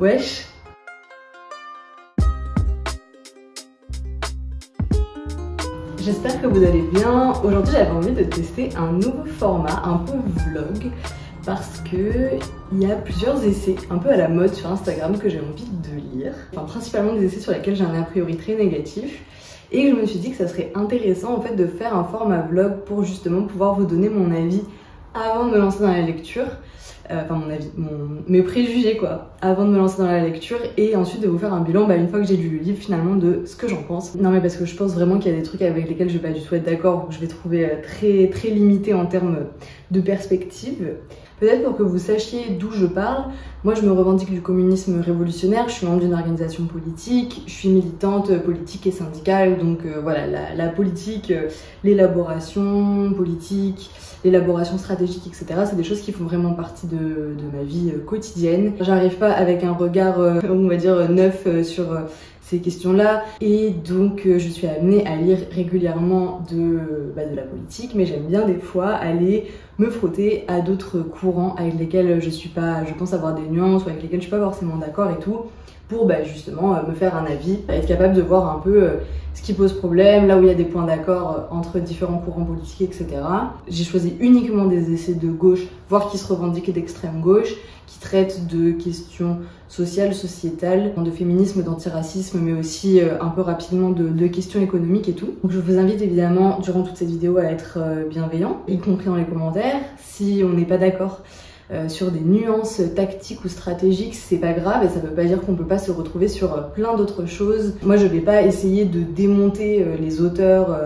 Wesh. J'espère que vous allez bien. Aujourd'hui j'avais envie de tester un nouveau format, un peu vlog, parce que il y a plusieurs essais un peu à la mode sur Instagram que j'ai envie de lire. Enfin principalement des essais sur lesquels j'ai un a priori très négatif. Et je me suis dit que ça serait intéressant en fait de faire un format vlog pour justement pouvoir vous donner mon avis avant de me lancer dans la lecture. Enfin mon avis, mes préjugés quoi, avant de me lancer dans la lecture et ensuite de vous faire un bilan une fois que j'ai lu le livre finalement de ce que j'en pense. Non mais parce que je pense vraiment qu'il y a des trucs avec lesquels je vais pas du tout être d'accord, que je vais trouver très limité en termes de perspective. Peut-être pour que vous sachiez d'où je parle, moi je me revendique du communisme révolutionnaire, je suis membre d'une organisation politique, je suis militante politique et syndicale, donc voilà, la politique, l'élaboration politique, l'élaboration stratégique, etc. c'est des choses qui font vraiment partie de ma vie quotidienne. J'arrive pas avec un regard, on va dire, neuf sur ces questions-là et donc je suis amenée à lire régulièrement de la politique, mais j'aime bien des fois aller me frotter à d'autres courants avec lesquels je suis pas, je pense avoir des nuances ou avec lesquels je suis pas forcément d'accord et tout, pour justement me faire un avis, être capable de voir un peu ce qui pose problème, là où il y a des points d'accord entre différents courants politiques, etc. J'ai choisi uniquement des essais de gauche, voire qui se revendiquent d'extrême gauche, qui traitent de questions sociales, sociétales, de féminisme, d'antiracisme, mais aussi un peu rapidement de questions économiques et tout. Donc je vous invite évidemment durant toute cette vidéo à être bienveillant, y compris dans les commentaires. Si on n'est pas d'accord sur des nuances tactiques ou stratégiques, c'est pas grave et ça veut pas dire qu'on peut pas se retrouver sur plein d'autres choses. Moi je vais pas essayer de démonter les auteurs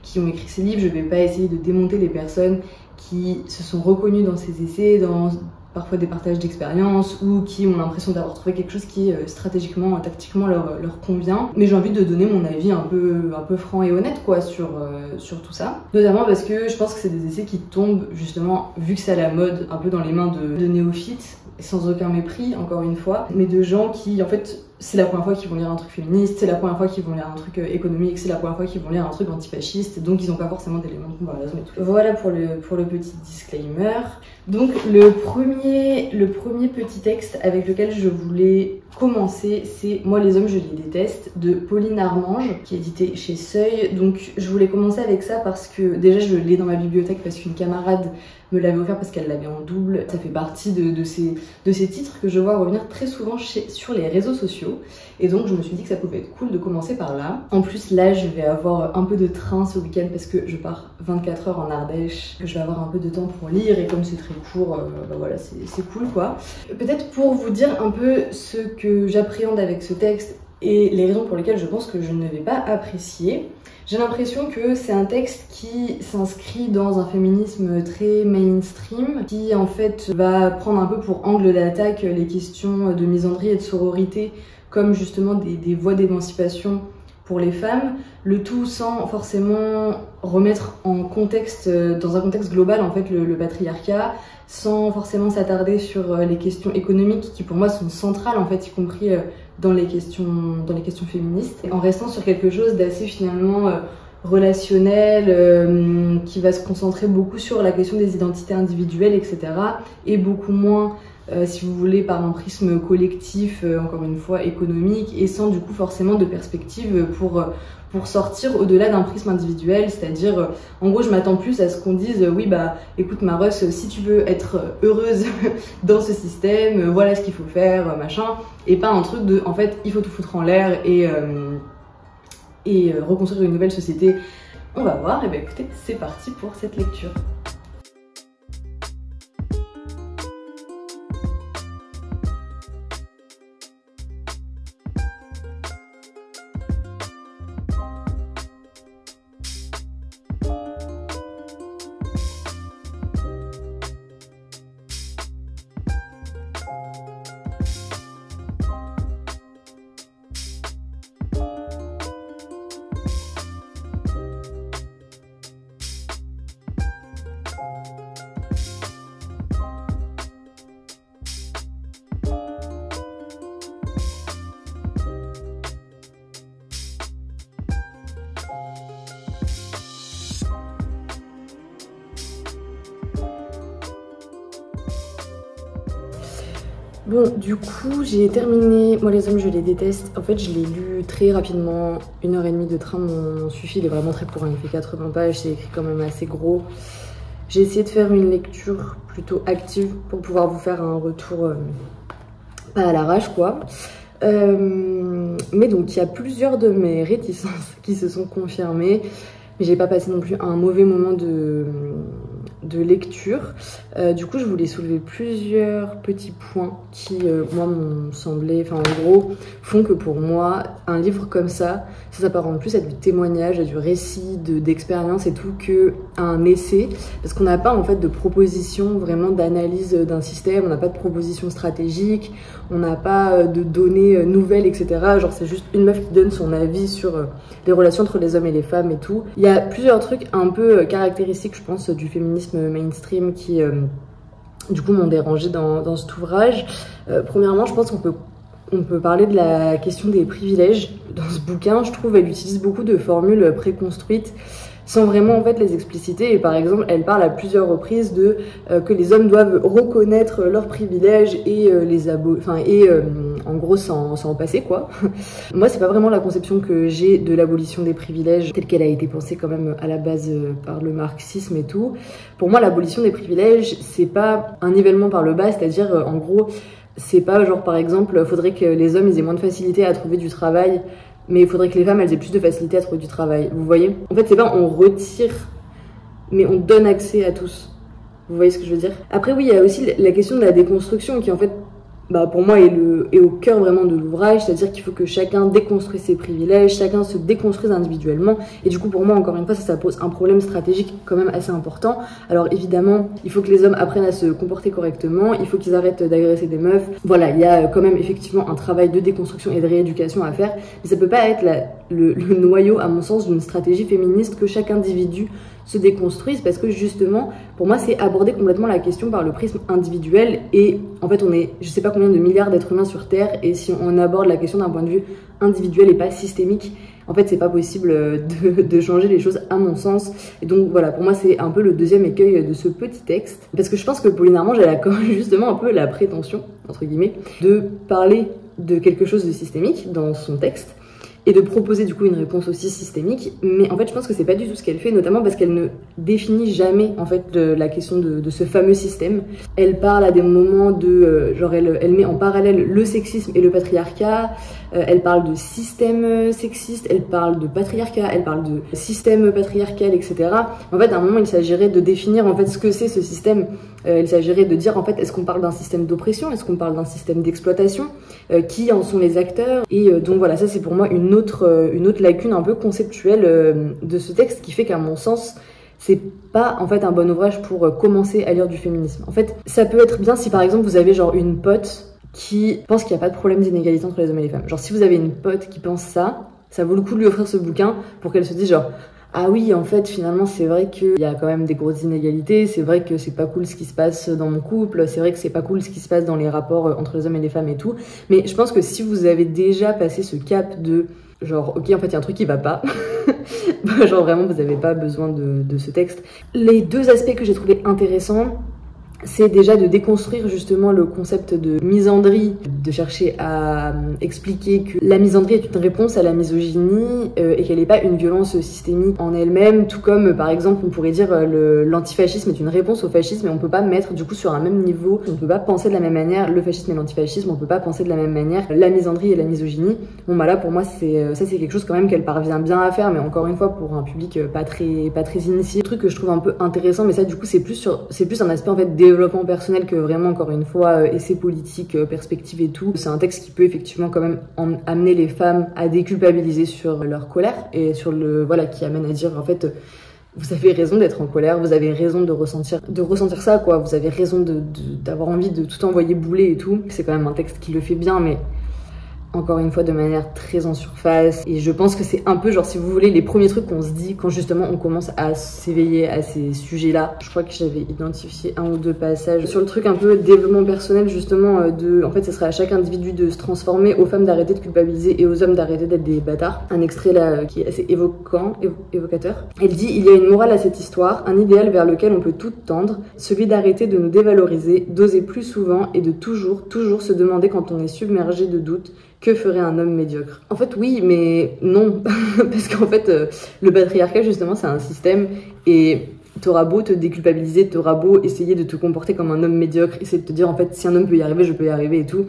qui ont écrit ces livres, je vais pas essayer de démonter les personnes qui se sont reconnues dans ces essais, dans parfois des partages d'expérience ou qui ont l'impression d'avoir trouvé quelque chose qui stratégiquement, tactiquement leur convient. Mais j'ai envie de donner mon avis un peu franc et honnête quoi sur tout ça. Notamment parce que je pense que c'est des essais qui tombent justement, vu que c'est à la mode, un peu dans les mains de néophytes, sans aucun mépris encore une fois, mais de gens qui en fait c'est la première fois qu'ils vont lire un truc féministe, c'est la première fois qu'ils vont lire un truc économique, c'est la première fois qu'ils vont lire un truc antifasciste, donc ils n'ont pas forcément d'éléments de comparaison et tout. Voilà pour le petit disclaimer. Donc le premier petit texte avec lequel je voulais commencer, c'est Moi les hommes je les déteste de Pauline Armange, qui est édité chez Seuil. Donc je voulais commencer avec ça parce que déjà je l'ai dans ma bibliothèque parce qu'une camarade me l'avait offert parce qu'elle l'avait en double. Ça fait partie de ces titres que je vois revenir très souvent sur les réseaux sociaux. Et donc je me suis dit que ça pouvait être cool de commencer par là. En plus là je vais avoir un peu de train ce week-end parce que je pars 24 heures en Ardèche, que je vais avoir un peu de temps pour lire et comme c'est très court, voilà c'est cool quoi. Peut-être pour vous dire un peu ce que j'appréhende avec ce texte et les raisons pour lesquelles je pense que je ne vais pas apprécier. J'ai l'impression que c'est un texte qui s'inscrit dans un féminisme très mainstream, qui en fait va prendre un peu pour angle d'attaque les questions de misandrie et de sororité, comme justement des voies d'émancipation pour les femmes, le tout sans forcément remettre en contexte, dans un contexte global en fait le patriarcat, sans forcément s'attarder sur les questions économiques qui pour moi sont centrales en fait, y compris dans les questions féministes, en restant sur quelque chose d'assez finalement relationnel, qui va se concentrer beaucoup sur la question des identités individuelles, etc. et beaucoup moins si vous voulez, par un prisme collectif, encore une fois économique, et sans du coup forcément de perspective pour sortir au-delà d'un prisme individuel, c'est-à-dire, en gros, je m'attends plus à ce qu'on dise, oui, écoute Maros, si tu veux être heureuse dans ce système, voilà ce qu'il faut faire, machin, et pas un truc de, en fait, il faut tout foutre en l'air et reconstruire une nouvelle société. On va voir, et écoutez, c'est parti pour cette lecture. Bon, du coup, j'ai terminé. Moi, les hommes, je les déteste. En fait, je l'ai lu très rapidement. 1h30 de train m'en suffit. Il est vraiment très court. Il fait 80 pages. C'est écrit quand même assez gros. J'ai essayé de faire une lecture plutôt active pour pouvoir vous faire un retour pas à l'arrache, quoi. Mais donc, il y a plusieurs de mes réticences qui se sont confirmées. Mais j'ai pas passé non plus un mauvais moment de lecture. Du coup, je voulais soulever plusieurs petits points qui, moi, m'ont semblé, enfin, en gros, font que pour moi, un livre comme ça s'apparente plus à du témoignage, à du récit, d'expérience et tout, qu'un essai. Parce qu'on n'a pas, en fait, de proposition vraiment d'analyse d'un système, on n'a pas de proposition stratégique, on n'a pas de données nouvelles, etc. Genre, c'est juste une meuf qui donne son avis sur les relations entre les hommes et les femmes et tout. Il y a plusieurs trucs un peu caractéristiques, je pense, du féminisme mainstream qui, du coup, m'ont dérangée dans cet ouvrage. Premièrement, je pense qu'on peut parler de la question des privilèges. Dans ce bouquin, je trouve, elle utilise beaucoup de formules préconstruites sans vraiment en fait les expliciter. Et par exemple, elle parle à plusieurs reprises de que les hommes doivent reconnaître leurs privilèges et en gros s'en passer, quoi. Moi, c'est pas vraiment la conception que j'ai de l'abolition des privilèges telle qu'elle a été pensée quand même à la base par le marxisme et tout. Pour moi, l'abolition des privilèges, c'est pas un nivellement par le bas, c'est-à-dire en gros, c'est pas genre par exemple, faudrait que les hommes ils aient moins de facilité à trouver du travail, mais il faudrait que les femmes elles aient plus de facilité à trouver du travail. Vous voyez? En fait, c'est pas on retire, mais on donne accès à tous. Vous voyez ce que je veux dire? Après, oui, il y a aussi la question de la déconstruction qui, en fait, pour moi, est au cœur vraiment de l'ouvrage. C'est-à-dire qu'il faut que chacun déconstruise ses privilèges, chacun se déconstruise individuellement. Et du coup, pour moi, encore une fois, ça pose un problème stratégique quand même assez important. Alors, évidemment, il faut que les hommes apprennent à se comporter correctement. Il faut qu'ils arrêtent d'agresser des meufs. Voilà, il y a quand même effectivement un travail de déconstruction et de rééducation à faire. Mais ça peut pas être le noyau, à mon sens, d'une stratégie féministe que chaque individu se déconstruise, parce que justement, pour moi, c'est aborder complètement la question par le prisme individuel. Et en fait, on est, je sais pas combien de milliards d'êtres humains sur Terre, et si on aborde la question d'un point de vue individuel et pas systémique, en fait, c'est pas possible de changer les choses, à mon sens. Et donc voilà, pour moi, c'est un peu le deuxième écueil de ce petit texte, parce que je pense que Pauline Armange, elle a quand même justement un peu la prétention, entre guillemets, de parler de quelque chose de systémique dans son texte, et de proposer du coup une réponse aussi systémique. Mais en fait, je pense que c'est pas du tout ce qu'elle fait, notamment parce qu'elle ne définit jamais en fait la question de ce fameux système. Elle parle à des moments de genre elle met en parallèle le sexisme et le patriarcat. Elle parle de système sexiste, elle parle de patriarcat, elle parle de système patriarcal, etc. En fait, à un moment, il s'agirait de définir en fait ce que c'est ce système. Il s'agirait de dire en fait, est-ce qu'on parle d'un système d'oppression, est-ce qu'on parle d'un système d'exploitation, qui en sont les acteurs. Et donc voilà, ça c'est pour moi une autre lacune un peu conceptuelle de ce texte, qui fait qu'à mon sens, c'est pas en fait un bon ouvrage pour commencer à lire du féminisme. En fait, ça peut être bien si par exemple vous avez genre une pote qui pense qu'il n'y a pas de problème d'inégalité entre les hommes et les femmes. Genre si vous avez une pote qui pense ça vaut le coup de lui offrir ce bouquin pour qu'elle se dise genre ah oui, en fait, finalement, c'est vrai qu'il y a quand même des grosses inégalités, c'est vrai que c'est pas cool ce qui se passe dans mon couple, c'est vrai que c'est pas cool ce qui se passe dans les rapports entre les hommes et les femmes et tout. Mais je pense que si vous avez déjà passé ce cap de genre, ok, en fait, il y a un truc qui va pas, genre vraiment, vous n'avez pas besoin de ce texte. Les deux aspects que j'ai trouvé intéressants, c'est déjà de déconstruire justement le concept de misandrie, de chercher à expliquer que la misandrie est une réponse à la misogynie et qu'elle n'est pas une violence systémique en elle-même, tout comme par exemple on pourrait dire l'antifascisme est une réponse au fascisme, et on peut pas mettre du coup sur un même niveau, on peut pas penser de la même manière le fascisme et l'antifascisme, on peut pas penser de la même manière la misandrie et la misogynie. Bon bah là pour moi c'est quelque chose quand même qu'elle parvient bien à faire, mais encore une fois pour un public pas très initié. Le truc que je trouve un peu intéressant, mais ça du coup c'est plus un aspect en fait développement personnel que vraiment encore une fois essai politique, perspective et tout. C'est un texte qui peut effectivement quand même amener les femmes à déculpabiliser sur leur colère et sur qui amène à dire en fait vous avez raison d'être en colère, vous avez raison de ressentir ça quoi, vous avez raison d'avoir envie de tout envoyer bouler et tout. C'est quand même un texte qui le fait bien, mais encore une fois de manière très en surface. Et je pense que c'est un peu genre, si vous voulez, les premiers trucs qu'on se dit quand justement on commence à s'éveiller à ces sujets-là. Je crois que j'avais identifié 1 ou 2 passages sur le truc un peu développement personnel justement en fait ça serait à chaque individu de se transformer, aux femmes d'arrêter de culpabiliser et aux hommes d'arrêter d'être des bâtards. Un extrait là qui est assez évocateur. Elle dit: il y a une morale à cette histoire, un idéal vers lequel on peut tout tendre, celui d'arrêter de nous dévaloriser, d'oser plus souvent et de toujours se demander quand on est submergé de doutes, que ferait un homme médiocre? En fait oui, mais non, parce qu'en fait le patriarcat justement c'est un système et t'auras beau te déculpabiliser, t'auras beau essayer de te comporter comme un homme médiocre, essayer de te dire en fait si un homme peut y arriver, je peux y arriver et tout.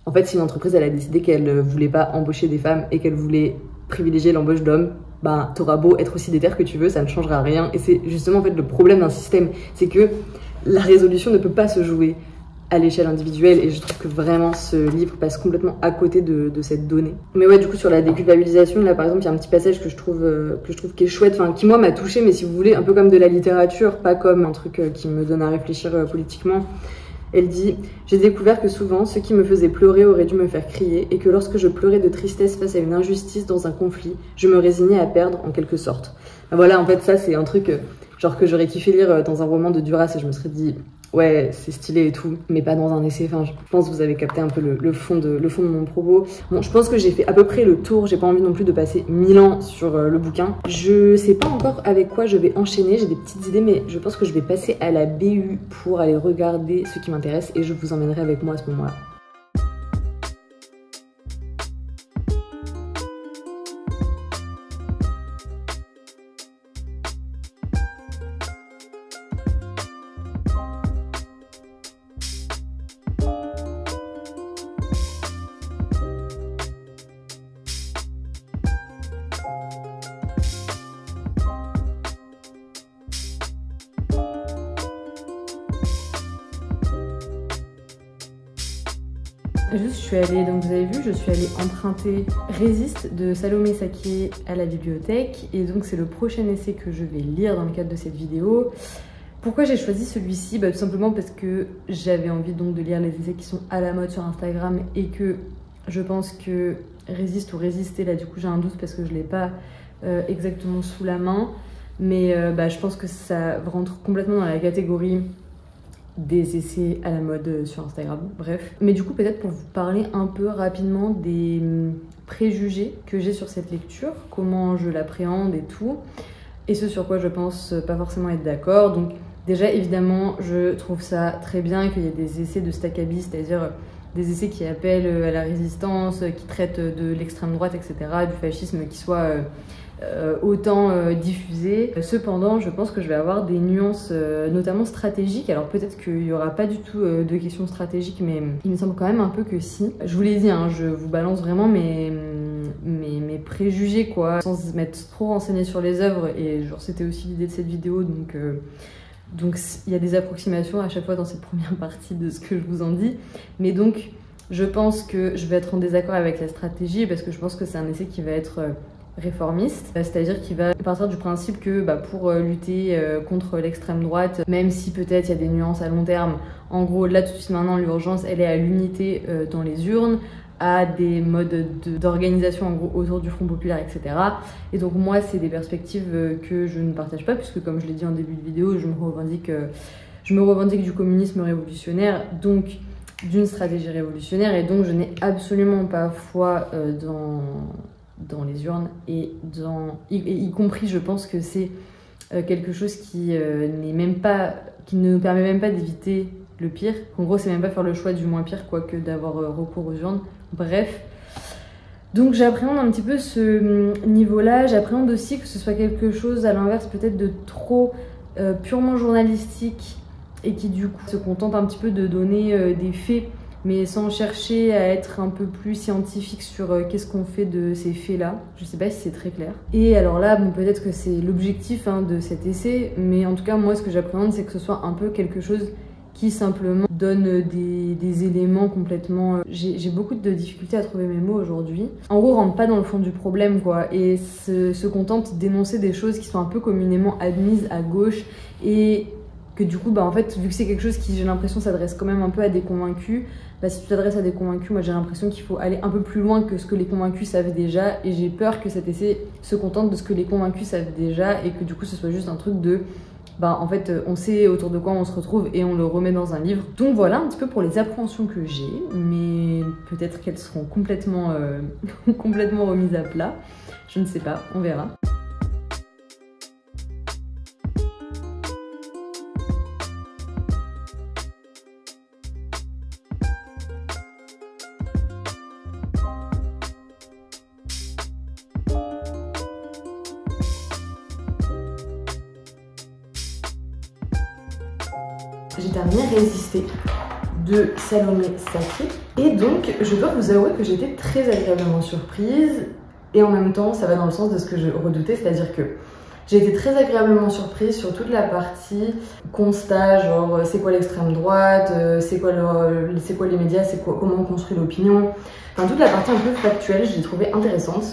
En fait si une entreprise elle a décidé qu'elle voulait pas embaucher des femmes et qu'elle voulait privilégier l'embauche d'hommes, bah t'auras beau être aussi déter que tu veux, ça ne changera rien. Et c'est justement en fait le problème d'un système, c'est que la résolution ne peut pas se jouer à l'échelle individuelle et je trouve que vraiment ce livre passe complètement à côté de cette donnée. Mais ouais, du coup sur la déculpabilisation, là par exemple il y a un petit passage que je trouve qui est chouette, enfin qui moi m'a touchée, mais si vous voulez un peu comme de la littérature, pas comme un truc qui me donne à réfléchir politiquement. Elle dit: j'ai découvert que souvent ce qui me faisait pleurer aurait dû me faire crier et que lorsque je pleurais de tristesse face à une injustice dans un conflit, je me résignais à perdre en quelque sorte. Ben voilà, en fait ça c'est un truc genre que j'aurais kiffé lire dans un roman de Duras et je me serais dit ouais c'est stylé et tout, mais pas dans un essai. Enfin je pense que vous avez capté un peu le fond de mon propos. Bon, je pense que j'ai fait à peu près le tour, j'ai pas envie non plus de passer 1000 ans sur le bouquin. Je sais pas encore avec quoi je vais enchaîner, j'ai des petites idées, mais je pense que je vais passer à la BU pour aller regarder ce qui m'intéresse et je vous emmènerai avec moi à ce moment-là. Juste, je suis allée, donc vous avez vu, je suis allée emprunter Résiste de Salomé Saké à la bibliothèque et donc c'est le prochain essai que je vais lire dans le cadre de cette vidéo. Pourquoi j'ai choisi celui-ci? Tout simplement parce que j'avais envie donc de lire les essais qui sont à la mode sur Instagram et que je pense que Résiste ou Résister, là du coup j'ai un doute parce que je l'ai pas exactement sous la main, mais je pense que ça rentre complètement dans la catégorie des essais à la mode sur Instagram, bref. Mais du coup, peut-être pour vous parler un peu rapidement des préjugés que j'ai sur cette lecture, comment je l'appréhende et tout, et ce sur quoi je pense pas forcément être d'accord. Donc déjà, évidemment, je trouve ça très bien qu'il y ait des essais de Staccabi, c'est-à-dire des essais qui appellent à la résistance, qui traitent de l'extrême droite, etc., du fascisme, qui soient autant diffusé. Cependant, je pense que je vais avoir des nuances notamment stratégiques. Alors peut-être qu'il n'y aura pas du tout de questions stratégiques, mais il me semble quand même un peu que si. Je vous l'ai dit, hein, je vous balance vraiment mes préjugés, quoi, sans m'être trop renseignée sur les œuvres, et genre c'était aussi l'idée de cette vidéo, donc il y a des approximations à chaque fois dans cette première partie de ce que je vous en dis. Mais donc, je pense que je vais être en désaccord avec la stratégie, parce que je pense que c'est un essai qui va être réformiste, c'est-à-dire qu'il va partir du principe que pour lutter contre l'extrême droite, même si peut-être il y a des nuances à long terme, en gros là tout de suite maintenant l'urgence elle est à l'unité dans les urnes, à des modes d'organisation en gros autour du Front populaire, etc. Et donc moi c'est des perspectives que je ne partage pas, puisque comme je l'ai dit en début de vidéo, je me revendique du communisme révolutionnaire, donc d'une stratégie révolutionnaire, et donc je n'ai absolument pas foi dans les urnes, et y compris je pense que c'est quelque chose qui ne nous permet même pas d'éviter le pire, qu'en gros c'est même pas faire le choix du moins pire, quoique d'avoir recours aux urnes, bref. Donc j'appréhende un petit peu ce niveau-là, j'appréhende aussi que ce soit quelque chose à l'inverse peut-être de trop purement journalistique, et qui du coup se contente un petit peu de donner des faits, mais sans chercher à être un peu plus scientifique sur qu'est-ce qu'on fait de ces faits-là. Je sais pas si c'est très clair. Et alors là, bon, peut-être que c'est l'objectif de cet essai, mais en tout cas, moi, ce que j'appréhende, c'est que ce soit un peu quelque chose qui simplement donne des éléments complètement... J'ai beaucoup de difficultés à trouver mes mots aujourd'hui. En gros, rentre pas dans le fond du problème, quoi, et se contente d'énoncer des choses qui sont un peu communément admises à gauche, et que du coup, en fait, vu que c'est quelque chose qui, j'ai l'impression, s'adresse quand même un peu à des convaincus, bah, si tu t'adresses à des convaincus, moi j'ai l'impression qu'il faut aller un peu plus loin que ce que les convaincus savent déjà, et j'ai peur que cet essai se contente de ce que les convaincus savent déjà et que du coup ce soit juste un truc de bah en fait on sait autour de quoi on se retrouve et on le remet dans un livre. Donc voilà un petit peu pour les appréhensions que j'ai, mais peut-être qu'elles seront complètement remises à plat, je ne sais pas, on verra. J'ai terminé Résister de Salomé Saké et donc je dois vous avouer que j'étais très agréablement surprise et en même temps ça va dans le sens de ce que je redoutais, c'est-à-dire que j'ai été très agréablement surprise sur toute la partie constat, genre c'est quoi l'extrême droite, c'est quoi les médias, comment on construit l'opinion, enfin toute la partie un peu factuelle je l'ai trouvée intéressante,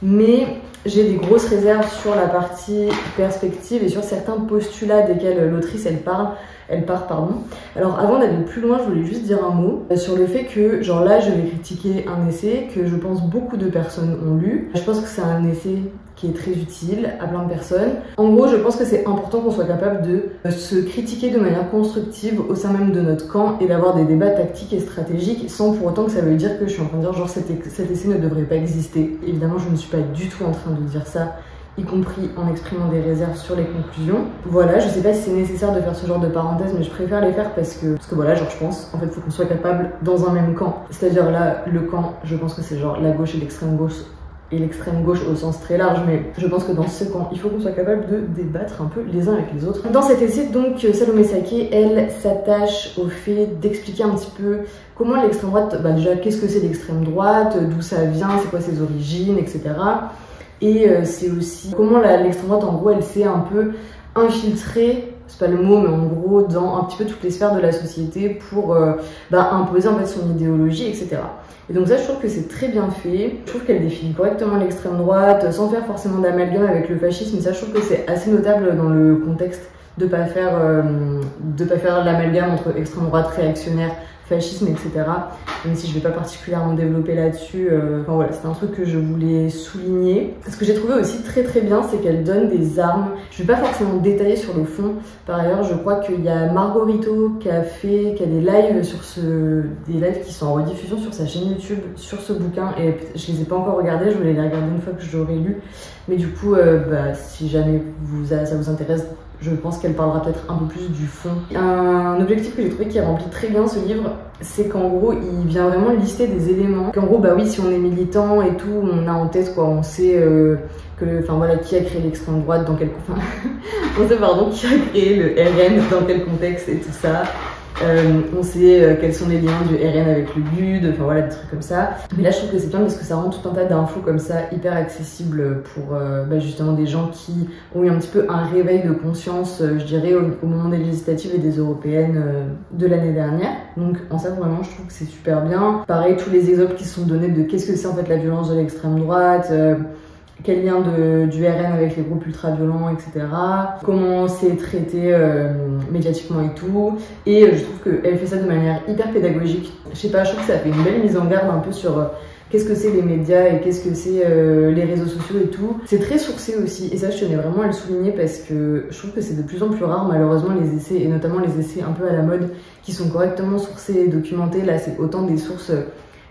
mais j'ai des grosses réserves sur la partie perspective et sur certains postulats desquels l'autrice elle part. Alors avant d'aller plus loin, je voulais juste dire un mot sur le fait que, genre là, je vais critiquer un essai que je pense beaucoup de personnes ont lu. Je pense que c'est un essai qui est très utile à plein de personnes. En gros, je pense que c'est important qu'on soit capable de se critiquer de manière constructive au sein même de notre camp et d'avoir des débats tactiques et stratégiques sans pour autant que ça veut dire que je suis en train de dire genre cet essai ne devrait pas exister. Évidemment, je ne suis pas du tout en train de dire ça, y compris en exprimant des réserves sur les conclusions. Voilà, je sais pas si c'est nécessaire de faire ce genre de parenthèses, mais je préfère les faire parce que voilà, genre je pense, en fait, faut qu'on soit capable dans un même camp. C'est-à-dire là, le camp, je pense que c'est genre la gauche et l'extrême gauche au sens très large, mais je pense que dans ce camp, il faut qu'on soit capable de débattre un peu les uns avec les autres. Dans cet essai, donc, Salomé Saké, elle s'attache au fait d'expliquer un petit peu comment l'extrême droite, bah déjà, qu'est-ce que c'est l'extrême droite, d'où ça vient, c'est quoi ses origines, etc. Et c'est aussi comment l'extrême droite, en gros, elle s'est un peu infiltrée, c'est pas le mot, mais en gros, dans un petit peu toutes les sphères de la société pour imposer en fait son idéologie, etc. Et donc ça, je trouve que c'est très bien fait. Je trouve qu'elle définit correctement l'extrême droite, sans faire forcément d'amalgame avec le fascisme. Et ça, je trouve que c'est assez notable dans le contexte de pas faire l'amalgame entre extrême droite, réactionnaire, fascisme, etc. Même si je vais pas particulièrement développer là-dessus, enfin voilà, c'est un truc que je voulais souligner. Ce que j'ai trouvé aussi très très bien, c'est qu'elle donne des armes. Je vais pas forcément détailler sur le fond. Par ailleurs, je crois qu'il y a Margorito qui a des lives des lives qui sont en rediffusion sur sa chaîne YouTube sur ce bouquin, et je les ai pas encore regardés, je voulais les regarder une fois que je l'aurai lu. Mais du coup, si jamais ça vous intéresse, je pense qu'elle parlera peut-être un peu plus du fond. Un objectif que j'ai trouvé qui remplit très bien ce livre, c'est qu'en gros, il vient vraiment lister des éléments. Qu'en gros, bah oui, si on est militant et tout, on a en tête quoi, on sait qui a créé l'extrême droite, dans quel... on sait qui a créé le RN, dans quel contexte et tout ça. On sait quels sont les liens du RN avec le GUD, enfin voilà, des trucs comme ça. Mais là je trouve que c'est bien parce que ça rend tout un tas d'infos comme ça hyper accessibles pour justement des gens qui ont eu un petit peu un réveil de conscience, je dirais, au moment des législatives et des européennes de l'année dernière. Donc en ça vraiment je trouve que c'est super bien. Pareil, tous les exemples qui sont donnés de qu'est-ce que c'est en fait la violence de l'extrême droite, quel lien du RN avec les groupes ultra-violents, etc. Comment c'est traité médiatiquement et tout. Et je trouve qu'elle fait ça de manière hyper pédagogique. Je sais pas, je trouve que ça fait une belle mise en garde un peu sur qu'est-ce que c'est les médias et qu'est-ce que c'est les réseaux sociaux et tout. C'est très sourcé aussi, et ça je tenais vraiment à le souligner parce que je trouve que c'est de plus en plus rare malheureusement les essais, et notamment les essais un peu à la mode, qui sont correctement sourcés et documentés. Là c'est autant des sources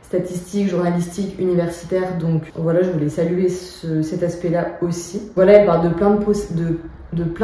statistiques, journalistiques, universitaires, donc voilà, je voulais saluer cet aspect-là aussi. Voilà, elle parle de plein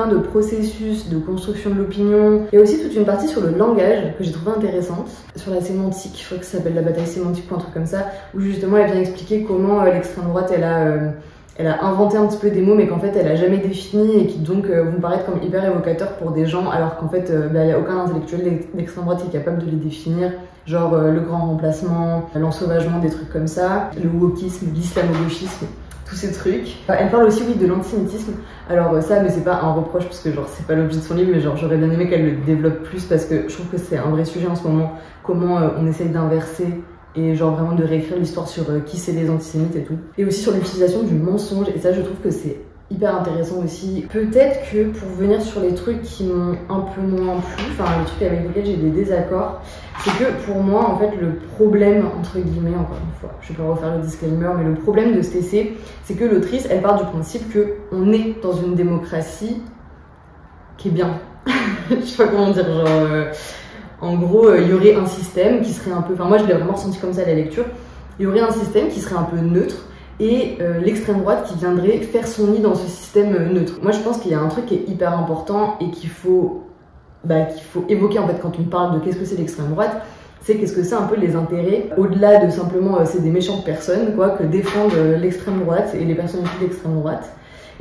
de processus de construction de l'opinion. Il y a aussi toute une partie sur le langage que j'ai trouvé intéressante, sur la sémantique, je crois que ça s'appelle la bataille sémantique ou un truc comme ça, où justement elle vient expliquer comment l'extrême droite elle a inventé un petit peu des mots mais qu'en fait elle a jamais défini et qui donc vont paraître comme hyper évocateurs pour des gens, alors qu'en fait il n'y a aucun intellectuel d'extrême droite qui est capable de les définir, genre le grand remplacement, l'ensauvagement, des trucs comme ça, le wokisme, l'islamo-gauchisme, tous ces trucs. Elle parle aussi oui de l'antisémitisme. Alors ça, mais c'est pas un reproche parce que genre c'est pas l'objet de son livre, mais genre j'aurais bien aimé qu'elle le développe plus parce que je trouve que c'est un vrai sujet en ce moment, comment on essaye d'inverser et genre vraiment de réécrire l'histoire sur qui c'est les antisémites et tout. Et aussi sur l'utilisation du mensonge, et ça je trouve que c'est hyper intéressant aussi. Peut-être que pour venir sur les trucs qui m'ont un peu moins plu, enfin les trucs avec lesquels j'ai des désaccords, c'est que pour moi, en fait, le problème, entre guillemets, encore une fois, je vais pas refaire le disclaimer, mais le problème de cet essai, c'est que l'autrice, elle part du principe qu'on est dans une démocratie qui est bien. Je sais pas comment dire, genre... en gros, il y aurait un système qui serait un peu... Enfin, moi, je l'ai vraiment ressenti comme ça à la lecture. Il y aurait un système qui serait un peu neutre, et l'extrême droite qui viendrait faire son nid dans ce système neutre. Moi je pense qu'il y a un truc qui est hyper important et qu'il faut évoquer en fait quand on parle de qu'est-ce que c'est l'extrême droite, c'est qu'est-ce que c'est un peu les intérêts, au-delà de simplement c'est des méchantes personnes quoi, que défendent l'extrême droite et les personnalités d'extrême droite.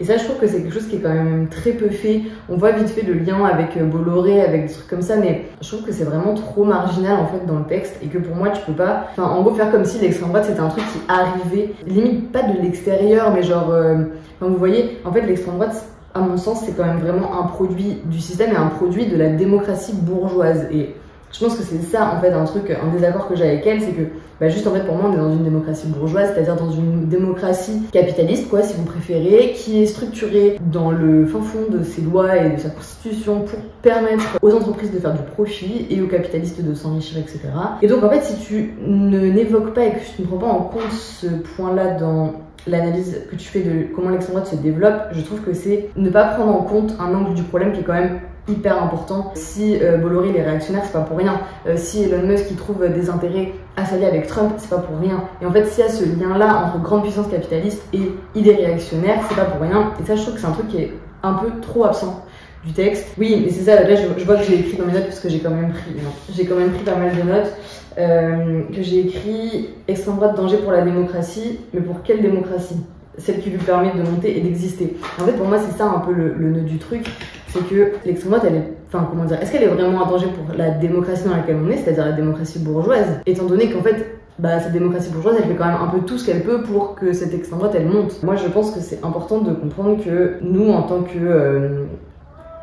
Et ça, je trouve que c'est quelque chose qui est quand même très peu fait. On voit vite fait le lien avec Bolloré, avec des trucs comme ça, mais je trouve que c'est vraiment trop marginal en fait dans le texte et que pour moi, tu peux pas, enfin, en gros, faire comme si l'extrême droite c'était un truc qui arrivait, limite pas de l'extérieur, mais genre, enfin, vous voyez, en fait, l'extrême droite, à mon sens, c'est quand même vraiment un produit du système et un produit de la démocratie bourgeoise. Et je pense que c'est ça, en fait, un désaccord que j'ai avec elle, c'est que, juste en fait, pour moi, on est dans une démocratie bourgeoise, c'est-à-dire dans une démocratie capitaliste, quoi, si vous préférez, qui est structurée dans le fin fond de ses lois et de sa constitution pour permettre aux entreprises de faire du profit et aux capitalistes de s'enrichir, etc. Et donc, en fait, si tu n'évoques pas et que tu ne prends pas en compte ce point-là dans l'analyse que tu fais de comment l'extrême droite se développe, je trouve que c'est ne pas prendre en compte un angle du problème qui est quand même hyper important. Si Bolloré il est réactionnaire, c'est pas pour rien. Si Elon Musk il trouve des intérêts à s'allier avec Trump, c'est pas pour rien. Et en fait, s'il y a ce lien-là entre grande puissance capitaliste et idées réactionnaires, c'est pas pour rien. Et ça, je trouve que c'est un truc qui est un peu trop absent du texte. Oui, mais c'est ça, là je vois que j'ai écrit dans mes notes parce que j'ai quand même pris pas mal de notes, que j'ai écrit extrême droite danger pour la démocratie, mais pour quelle démocratie? Celle qui lui permet de monter et d'exister. En fait, pour moi, c'est ça un peu le nœud du truc, c'est que l'extrême droite, elle est, enfin comment dire, est-ce qu'elle est vraiment un danger pour la démocratie dans laquelle on est, c'est-à-dire la démocratie bourgeoise, étant donné qu'en fait, cette démocratie bourgeoise, elle fait quand même un peu tout ce qu'elle peut pour que cette extrême droite, elle monte. Moi, je pense que c'est important de comprendre que nous, en tant que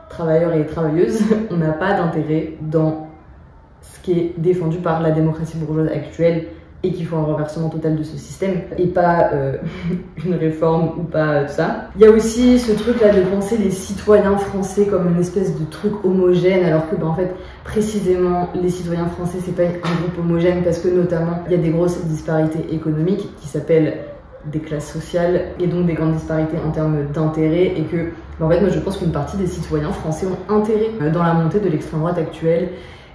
travailleurs et travailleuses, on n'a pas d'intérêt dans ce qui est défendu par la démocratie bourgeoise actuelle et qu'il faut un renversement total de ce système et pas une réforme ou pas tout ça. Il y a aussi ce truc là de penser les citoyens français comme une espèce de truc homogène alors que en fait précisément les citoyens français c'est pas un groupe homogène parce que notamment il y a des grosses disparités économiques qui s'appellent des classes sociales et donc des grandes disparités en termes d'intérêt et que en fait moi je pense qu'une partie des citoyens français ont intérêt dans la montée de l'extrême droite actuelle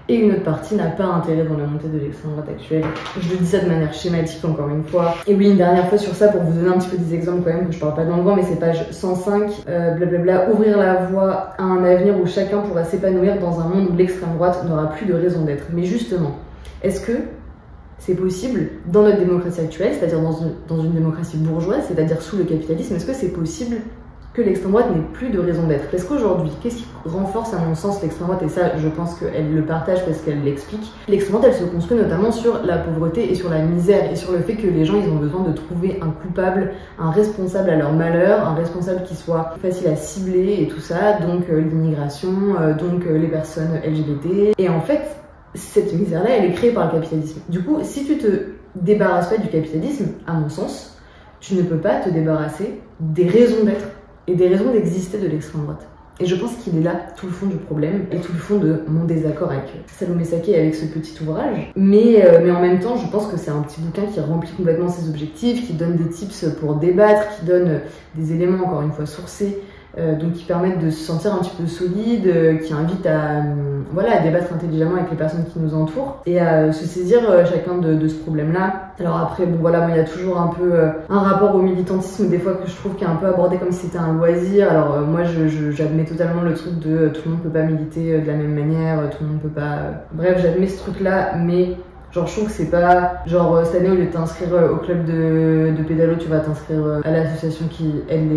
et une autre partie n'a pas intérêt dans la montée de l'extrême droite actuelle. Je dis ça de manière schématique encore une fois. Et oui, une dernière fois sur ça pour vous donner un petit peu des exemples quand même, que je parle pas dans le vent, mais c'est page 105, blablabla, ouvrir la voie à un avenir où chacun pourra s'épanouir dans un monde où l'extrême droite n'aura plus de raison d'être. Mais justement, est-ce que c'est possible dans notre démocratie actuelle, c'est-à-dire dans une démocratie bourgeoise, c'est-à-dire sous le capitalisme, est-ce que c'est possible que l'extrême droite n'ait plus de raison d'être? Parce qu'aujourd'hui, qu'est-ce qui renforce à mon sens l'extrême droite? Et ça, je pense qu'elle le partage parce qu'elle l'explique. L'extrême droite, elle se construit notamment sur la pauvreté et sur la misère et sur le fait que les gens, ils ont besoin de trouver un coupable, un responsable à leur malheur, un responsable qui soit facile à cibler et tout ça, donc l'immigration, donc les personnes LGBT. Et en fait, cette misère-là, elle est créée par le capitalisme. Du coup, si tu te débarrasses pas du capitalisme, à mon sens, tu ne peux pas te débarrasser des raisons d'être et des raisons d'exister de l'extrême droite. Et je pense qu'il est là tout le fond du problème et tout le fond de mon désaccord avec Salomé Saké avec ce petit ouvrage. Mais en même temps, je pense que c'est un petit bouquin qui remplit complètement ses objectifs, qui donne des tips pour débattre, qui donne des éléments encore une fois sourcés, donc qui permettent de se sentir un petit peu solide, qui invite à débattre intelligemment avec les personnes qui nous entourent et à se saisir chacun de ce problème-là. Alors après, moi il y a toujours un peu un rapport au militantisme des fois que je trouve qui est un peu abordé comme si c'était un loisir. Alors moi j'admets totalement le truc de tout le monde peut pas militer de la même manière, tout le monde peut pas... Bref, j'admets ce truc-là, mais genre je trouve que c'est pas genre cette année au lieu de t'inscrire au club de pédalo, tu vas t'inscrire à l'association qui aide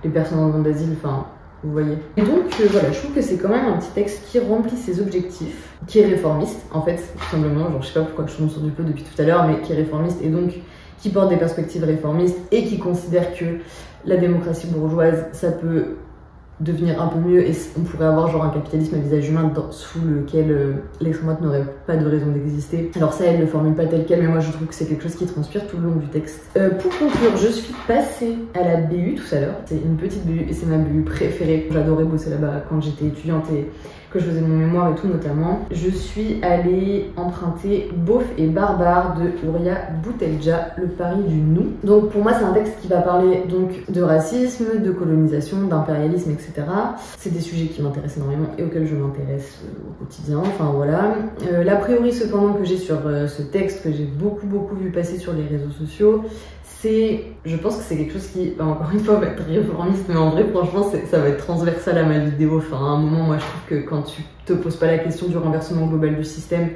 les personnes en demande d'asile, enfin, vous voyez. Et donc, voilà, je trouve que c'est quand même un petit texte qui remplit ses objectifs, qui est réformiste, en fait, tout simplement, genre, je sais pas pourquoi je tombe sur du pot depuis tout à l'heure, mais qui est réformiste, et donc, qui porte des perspectives réformistes, et qui considère que la démocratie bourgeoise, ça peut devenir un peu mieux et on pourrait avoir genre un capitalisme à visage humain sous lequel l'extrême droite n'aurait pas de raison d'exister. Alors ça, elle ne le formule pas tel quel, mais moi je trouve que c'est quelque chose qui transpire tout le long du texte. Pour conclure, je suis passée à la BU tout à l'heure. C'est une petite BU et c'est ma BU préférée. J'adorais bosser là-bas quand j'étais étudiante et que je faisais mon mémoire et tout notamment. Je suis allée emprunter Beauf et Barbare de Horia Boutelja, le pari du nous. Donc pour moi c'est un texte qui va parler donc de racisme, de colonisation, d'impérialisme, etc. C'est des sujets qui m'intéressent énormément et auxquels je m'intéresse au quotidien, enfin voilà. L'a priori cependant que j'ai sur ce texte, que j'ai beaucoup vu passer sur les réseaux sociaux, je pense que c'est quelque chose qui, encore une fois, va être réformiste, mais en vrai, franchement, ça va être transversal à ma vidéo. Enfin, à un moment, moi, je trouve que quand tu te poses pas la question du renversement global du système,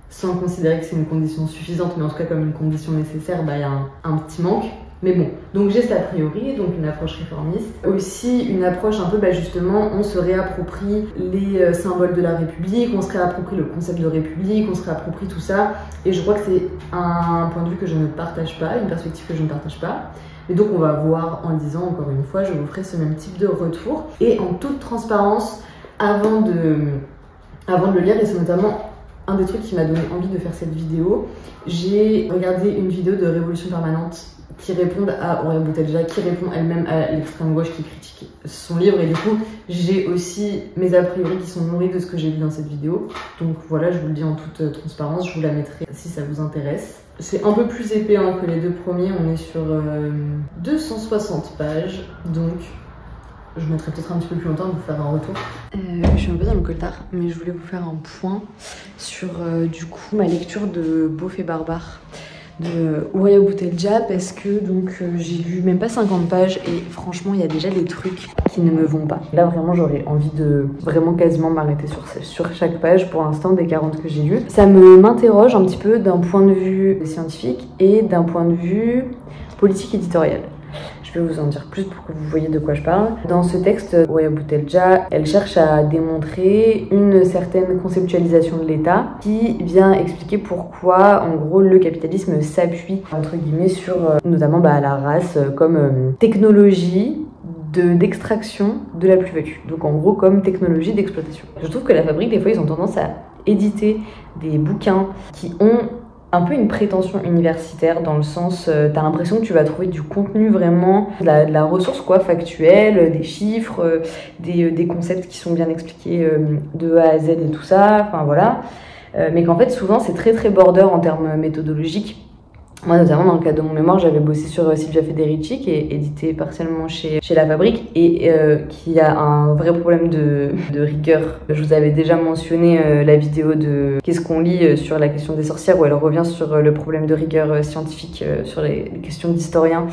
sans considérer que c'est une condition suffisante, mais en tout cas comme une condition nécessaire, bah, y a un petit manque. Mais bon, donc j'ai cet a priori, donc une approche réformiste. Aussi une approche un peu, bah justement, on se réapproprie les symboles de la République, on se réapproprie le concept de République, on se réapproprie tout ça. Et je crois que c'est un point de vue que je ne partage pas, une perspective que je ne partage pas. Et donc on va voir en le disant, encore une fois, je vous ferai ce même type de retour. Et en toute transparence, avant de le lire, et c'est notamment un des trucs qui m'a donné envie de faire cette vidéo, j'ai regardé une vidéo de Révolution Permanente qui répondent à Horia Boutelja, qui répond elle-même à l'extrême gauche qui critique son livre, et du coup j'ai aussi mes a priori qui sont nourris de ce que j'ai vu dans cette vidéo. Donc voilà, je vous le dis en toute transparence, je vous la mettrai si ça vous intéresse. C'est un peu plus épais hein, que les deux premiers, on est sur 260 pages, donc je mettrai peut-être un petit peu plus longtemps pour vous faire un retour. Je suis un peu dans le coltard, mais je voulais vous faire un point sur du coup ma lecture de Beauf et Barbare de Horia Boutelja, parce que donc j'ai lu même pas 50 pages et franchement il y a déjà des trucs qui ne me vont pas. Là vraiment j'aurais envie de vraiment quasiment m'arrêter sur chaque page pour l'instant des 40 que j'ai lues. Ça m'interroge un petit peu d'un point de vue scientifique et d'un point de vue politique éditorial. Je vais vous en dire plus pour que vous voyez de quoi je parle. Dans ce texte, Horia Boutelja, elle cherche à démontrer une certaine conceptualisation de l'État qui vient expliquer pourquoi, en gros, le capitalisme s'appuie, entre guillemets, sur notamment la race comme technologie d'extraction de la plus-value. Donc en gros comme technologie d'exploitation. Je trouve que La Fabrique, des fois, ils ont tendance à éditer des bouquins qui ont un peu une prétention universitaire dans le sens, t'as l'impression que tu vas trouver du contenu vraiment, de la ressource quoi, factuelle, des chiffres, des concepts qui sont bien expliqués de A à Z et tout ça, enfin voilà. Mais qu'en fait souvent c'est très border en termes méthodologiques. Moi, notamment, dans le cadre de mon mémoire, j'avais bossé sur Silvia Federici, qui est édité partiellement chez La Fabrique, et qui a un vrai problème de rigueur. Je vous avais déjà mentionné la vidéo de Qu'est-ce qu'on lit sur la question des sorcières, où elle revient sur le problème de rigueur scientifique, sur les questions d'historiens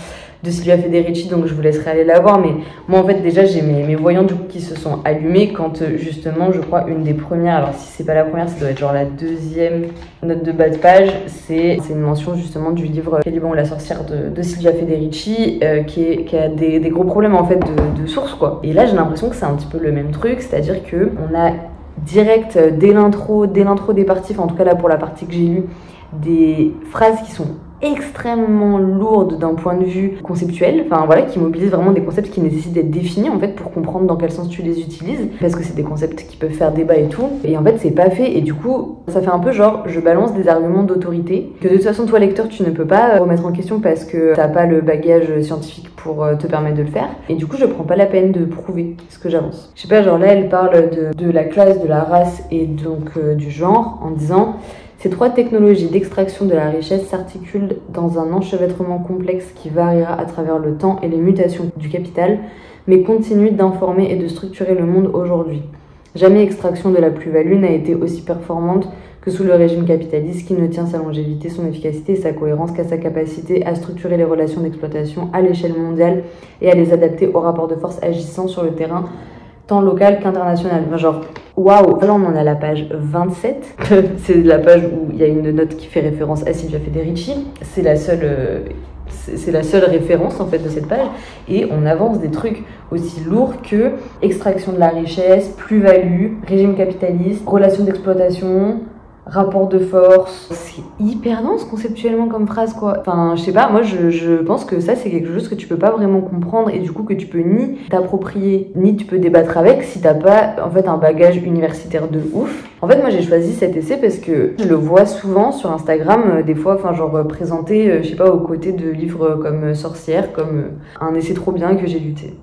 de Silvia Federici, donc je vous laisserai aller la voir. Mais moi, en fait, déjà, j'ai mes voyants du coup qui se sont allumés quand, justement, je crois, une des premières, alors si c'est pas la première, ça doit être genre la deuxième note de bas de page, c'est une mention justement du livre Caliban ou la sorcière de Silvia Federici, qui a des gros problèmes en fait de source quoi. Et là j'ai l'impression que c'est un petit peu le même truc, c'est-à-dire que on a direct dès l'intro des parties, enfin en tout cas là pour la partie que j'ai lue, des phrases qui sont extrêmement lourde d'un point de vue conceptuel, enfin voilà, qui mobilise vraiment des concepts qui nécessitent d'être définis en fait pour comprendre dans quel sens tu les utilises, parce que c'est des concepts qui peuvent faire débat et tout, et en fait c'est pas fait, et du coup ça fait un peu genre je balance des arguments d'autorité que de toute façon toi lecteur tu ne peux pas remettre en question parce que t'as pas le bagage scientifique pour te permettre de le faire, et du coup je prends pas la peine de prouver ce que j'avance. Je sais pas, genre là elle parle de la classe, de la race et donc du genre en disant: ces trois technologies d'extraction de la richesse s'articulent dans un enchevêtrement complexe qui variera à travers le temps et les mutations du capital, mais continuent d'informer et de structurer le monde aujourd'hui. Jamais extraction de la plus-value n'a été aussi performante que sous le régime capitaliste qui ne tient sa longévité, son efficacité et sa cohérence qu'à sa capacité à structurer les relations d'exploitation à l'échelle mondiale et à les adapter aux rapports de force agissant sur le terrain tant local qu'international. Genre, waouh, là on en est à la page 27. C'est la page où il y a une note qui fait référence à Silvia Federici. C'est la seule référence en fait de cette page. Et on avance des trucs aussi lourds que extraction de la richesse, plus-value, régime capitaliste, relations d'exploitation. rapport de force. C'est hyper dense conceptuellement comme phrase quoi. Enfin je sais pas, moi je pense que ça c'est quelque chose que tu peux pas vraiment comprendre et du coup que tu peux ni t'approprier ni tu peux débattre avec si t'as pas en fait un bagage universitaire de ouf. En fait moi j'ai choisi cet essai parce que je le vois souvent sur Instagram des fois enfin genre présenté je sais pas aux côtés de livres comme Sorcière, comme un essai trop bien que j'ai luté.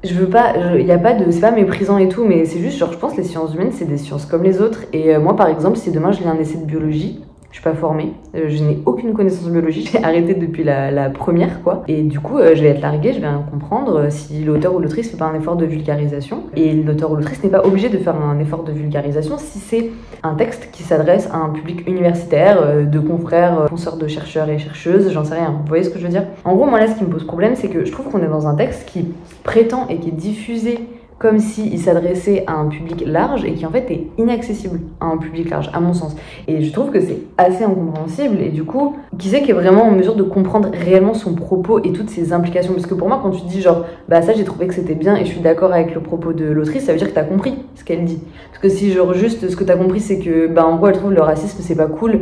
Je veux pas, y a pas de, c'est pas méprisant et tout, mais c'est juste genre je pense que les sciences humaines c'est des sciences comme les autres et moi par exemple si demain je lis un essai de biologie, je suis pas formée, je n'ai aucune connaissance en biologie, j'ai arrêté depuis la première quoi et du coup je vais être larguée, je vais rien comprendre si l'auteur ou l'autrice fait pas un effort de vulgarisation et l'auteur ou l'autrice n'est pas obligé de faire un effort de vulgarisation si c'est un texte qui s'adresse à un public universitaire, de confrères, consoeurs de chercheurs et chercheuses, j'en sais rien, vous voyez ce que je veux dire? En gros moi là ce qui me pose problème c'est que je trouve qu'on est dans un texte qui prétend et qui est diffusé comme s'il s'adressait à un public large et qui en fait est inaccessible à un public large, à mon sens. Et je trouve que c'est assez incompréhensible et du coup, qui c'est qui est vraiment en mesure de comprendre réellement son propos et toutes ses implications? Parce que pour moi, quand tu dis genre, bah ça j'ai trouvé que c'était bien et je suis d'accord avec le propos de l'autrice, ça veut dire que t'as compris ce qu'elle dit. Parce que si genre juste ce que t'as compris c'est que, bah en gros elle trouve le racisme c'est pas cool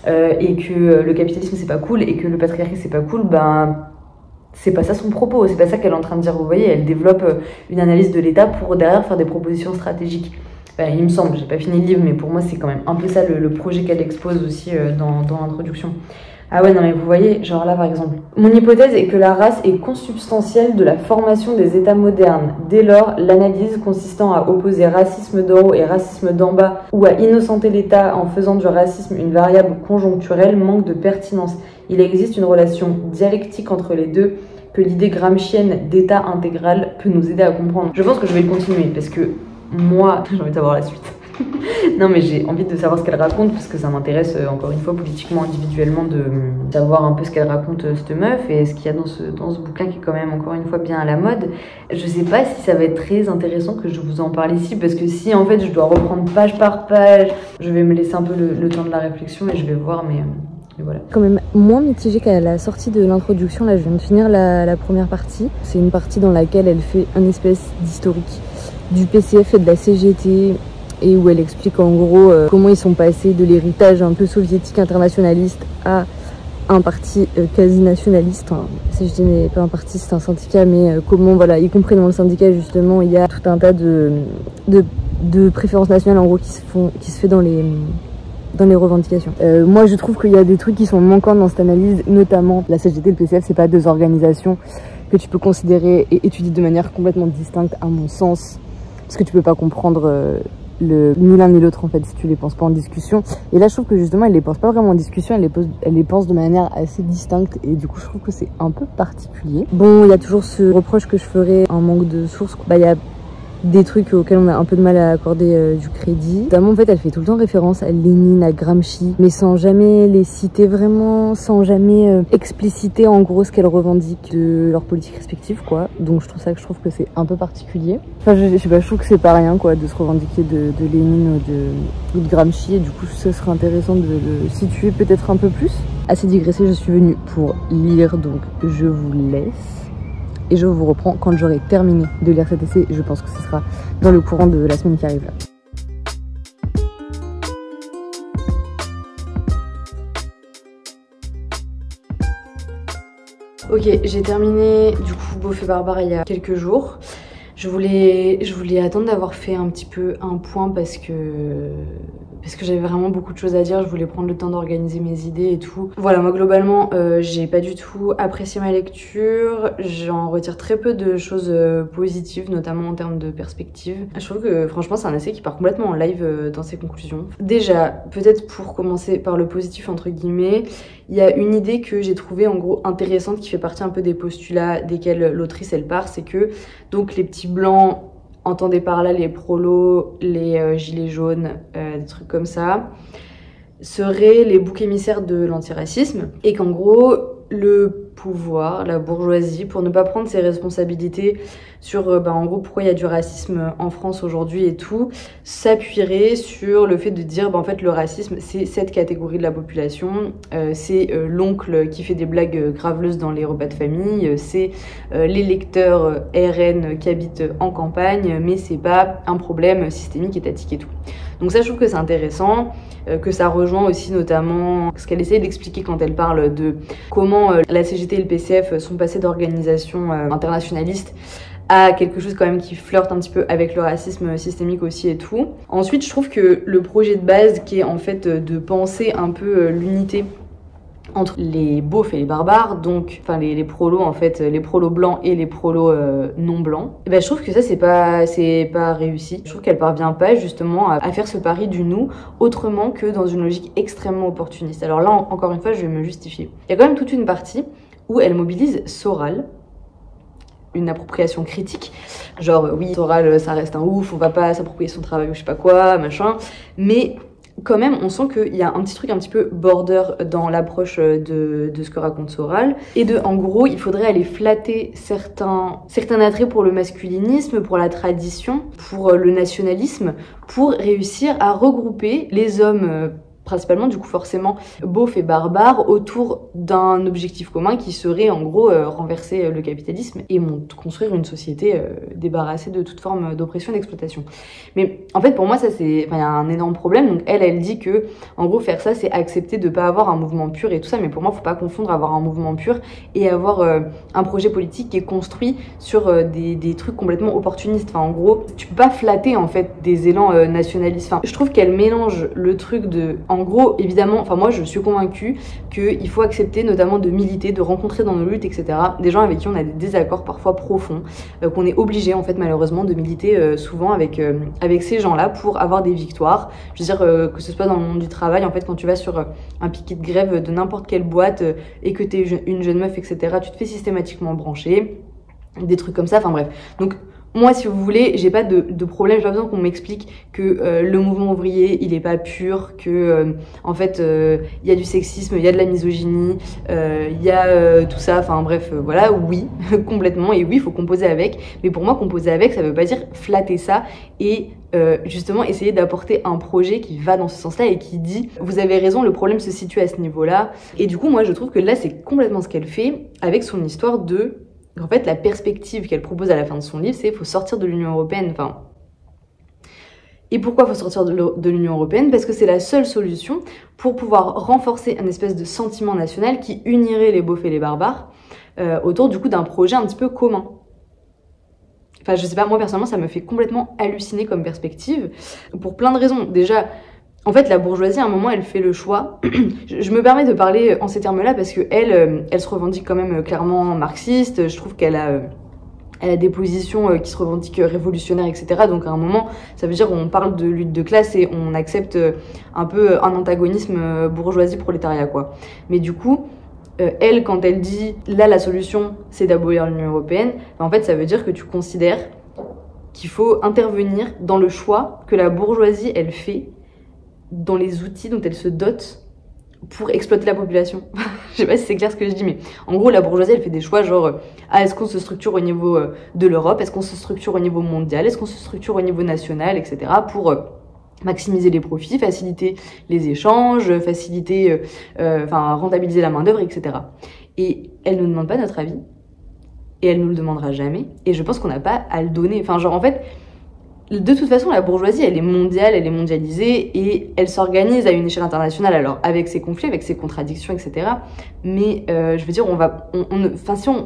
et que le capitalisme c'est pas cool et que le patriarcat c'est pas cool, bah... c'est pas ça son propos, c'est pas ça qu'elle est en train de dire, vous voyez, elle développe une analyse de l'État pour derrière faire des propositions stratégiques. Enfin, il me semble, j'ai pas fini le livre, mais pour moi c'est quand même un peu ça le projet qu'elle expose aussi dans l'introduction. Ah ouais, non mais vous voyez, genre là par exemple. Mon hypothèse est que la race est consubstantielle de la formation des États modernes. Dès lors, l'analyse consistant à opposer racisme d'en haut et racisme d'en bas, ou à innocenter l'État en faisant du racisme une variable conjoncturelle, manque de pertinence. Il existe une relation dialectique entre les deux que l'idée gramscienne d'état intégral peut nous aider à comprendre. Je pense que je vais le continuer parce que moi, j'ai envie d'avoir la suite. Non mais j'ai envie de savoir ce qu'elle raconte parce que ça m'intéresse encore une fois politiquement, individuellement de savoir un peu ce qu'elle raconte cette meuf et ce qu'il y a dans ce bouquin qui est quand même encore une fois bien à la mode. Je sais pas si ça va être très intéressant que je vous en parle ici parce que si en fait je dois reprendre page par page, je vais me laisser un peu le temps de la réflexion et je vais voir mais voilà. Quand même moins mitigée qu'à la sortie de l'introduction, là je viens de finir la première partie. C'est une partie dans laquelle elle fait un espèce d'historique du PCF et de la CGT et où elle explique en gros comment ils sont passés de l'héritage un peu soviétique internationaliste à un parti quasi nationaliste. Enfin, CGT n'est pas un parti, c'est un syndicat, mais comment, voilà, y compris dans le syndicat justement, il y a tout un tas de préférences nationales en gros qui se fait dans les revendications. Moi je trouve qu'il y a des trucs qui sont manquants dans cette analyse, notamment la CGT et le PCF, c'est pas deux organisations que tu peux considérer et étudier de manière complètement distincte à mon sens, parce que tu peux pas comprendre ni l'un ni l'autre en fait si tu les penses pas en discussion. Et là je trouve que justement elle les pense pas vraiment en discussion, elle les pense de manière assez distincte et du coup je trouve que c'est un peu particulier. Bon, il y a toujours ce reproche que je ferais, un manque de sources. Bah il y a des trucs auxquels on a un peu de mal à accorder du crédit. Notamment en fait elle fait tout le temps référence à Lénine, à Gramsci, mais sans jamais les citer vraiment, sans jamais expliciter en gros ce qu'elles revendiquent de leur politique respective quoi. Donc je trouve que c'est un peu particulier. Enfin je sais pas, je trouve que c'est pas rien quoi de se revendiquer de Lénine ou de Gramsci et du coup ce serait intéressant de le situer peut-être un peu plus. Assez digressé, je suis venue pour lire donc je vous laisse. Et je vous reprends quand j'aurai terminé de lire cet essai. Je pense que ce sera dans le courant de la semaine qui arrive là. Ok, j'ai terminé du coup Beauf et Barbare il y a quelques jours. Je voulais attendre d'avoir fait un petit peu un point parce que j'avais vraiment beaucoup de choses à dire, je voulais prendre le temps d'organiser mes idées et tout. Voilà, moi globalement, j'ai pas du tout apprécié ma lecture, j'en retire très peu de choses positives, notamment en termes de perspective. Je trouve que franchement c'est un essai qui part complètement en live dans ses conclusions. Déjà, peut-être pour commencer par le positif entre guillemets, il y a une idée que j'ai trouvée en gros intéressante qui fait partie un peu des postulats desquels l'autrice elle part, c'est que donc les petits blancs, entendez par là les prolos, les gilets jaunes, des trucs comme ça, seraient les boucs émissaires de l'antiracisme et qu'en gros le pouvoir, la bourgeoisie, pour ne pas prendre ses responsabilités sur, en gros, pourquoi il y a du racisme en France aujourd'hui et tout, s'appuierait sur le fait de dire, en fait, le racisme, c'est cette catégorie de la population, c'est l'oncle qui fait des blagues graveleuses dans les repas de famille, c'est l'électeur RN qui habite en campagne, mais c'est pas un problème systémique, étatique et tout. Donc ça, je trouve que c'est intéressant, que ça rejoint aussi notamment ce qu'elle essaie d'expliquer quand elle parle de comment la CGT et le PCF sont passés d'organisations internationalistes à quelque chose quand même qui flirte un petit peu avec le racisme systémique aussi et tout. Ensuite, je trouve que le projet de base qui est en fait de penser un peu l'unité entre les beaufs et les barbares, donc enfin les prolos en fait, les prolos blancs et les prolos non blancs, et ben je trouve que ça c'est pas réussi. Je trouve qu'elle parvient pas justement à faire ce pari du nous autrement que dans une logique extrêmement opportuniste. Alors là encore une fois je vais me justifier. Il y a quand même toute une partie où elle mobilise Soral, une appropriation critique, genre oui Soral ça reste un ouf, on va pas s'approprier son travail ou je sais pas quoi, machin, mais quand même, on sent qu'il y a un petit truc un petit peu border dans l'approche de ce que raconte Soral. Et en gros, il faudrait aller flatter certains attraits pour le masculinisme, pour la tradition, pour le nationalisme, pour réussir à regrouper les hommes principalement du coup forcément beauf et barbare autour d'un objectif commun qui serait en gros renverser le capitalisme et construire une société débarrassée de toute forme d'oppression et d'exploitation. Mais en fait pour moi ça c'est, il y a un énorme problème. Donc elle dit que en gros faire ça c'est accepter de pas avoir un mouvement pur et tout ça, mais pour moi faut pas confondre avoir un mouvement pur et avoir un projet politique qui est construit sur des trucs complètement opportunistes. Enfin en gros tu peux pas flatter en fait des élans nationalistes. Enfin je trouve qu'elle mélange le truc de en gros, évidemment, enfin moi je suis convaincue qu'il faut accepter notamment de militer, de rencontrer dans nos luttes, etc. des gens avec qui on a des désaccords parfois profonds, qu'on est obligé en fait malheureusement de militer souvent avec ces gens-là pour avoir des victoires. Je veux dire que ce soit dans le monde du travail, en fait quand tu vas sur un piquet de grève de n'importe quelle boîte et que t'es une jeune meuf, etc. tu te fais systématiquement brancher, des trucs comme ça, enfin bref. Donc moi, si vous voulez, j'ai pas de problème, j'ai pas besoin qu'on m'explique que le mouvement ouvrier, il est pas pur, que en fait, il y a du sexisme, il y a de la misogynie, il y a tout ça, enfin bref, voilà, oui, complètement, et oui, il faut composer avec, mais pour moi, composer avec, ça veut pas dire flatter ça et justement essayer d'apporter un projet qui va dans ce sens-là et qui dit vous avez raison, le problème se situe à ce niveau-là. Et du coup, moi, je trouve que là, c'est complètement ce qu'elle fait avec son histoire de... En fait, la perspective qu'elle propose à la fin de son livre, c'est qu'il faut sortir de l'Union européenne. Enfin, et pourquoi il faut sortir de l'Union européenne? Parce que c'est la seule solution pour pouvoir renforcer un espèce de sentiment national qui unirait les beaufs et les barbares autour du coup d'un projet un petit peu commun. Enfin, je sais pas, moi personnellement, ça me fait complètement halluciner comme perspective pour plein de raisons. Déjà, en fait, la bourgeoisie, à un moment, elle fait le choix. Je me permets de parler en ces termes-là parce que elle se revendique quand même clairement marxiste. Je trouve qu'elle a des positions qui se revendiquent révolutionnaires, etc. Donc à un moment, ça veut dire on parle de lutte de classe et on accepte un peu un antagonisme bourgeoisie-prolétariat, quoi. Mais du coup, elle, quand elle dit là, la solution, c'est d'abolir l'Union européenne, en fait, ça veut dire que tu considères qu'il faut intervenir dans le choix que la bourgeoisie, elle fait dans les outils dont elle se dote pour exploiter la population. Je sais pas si c'est clair ce que je dis, mais en gros, la bourgeoisie, elle fait des choix genre, est-ce qu'on se structure au niveau de l'Europe, est-ce qu'on se structure au niveau mondial, est-ce qu'on se structure au niveau national, etc. pour maximiser les profits, faciliter les échanges, faciliter, rentabiliser la main-d'œuvre, etc. Et elle nous demande pas notre avis, et elle nous le demandera jamais, et je pense qu'on n'a pas à le donner. Enfin, genre, en fait, de toute façon, la bourgeoisie, elle est mondiale, elle est mondialisée et elle s'organise à une échelle internationale, alors avec ses conflits, avec ses contradictions, etc. Mais je veux dire,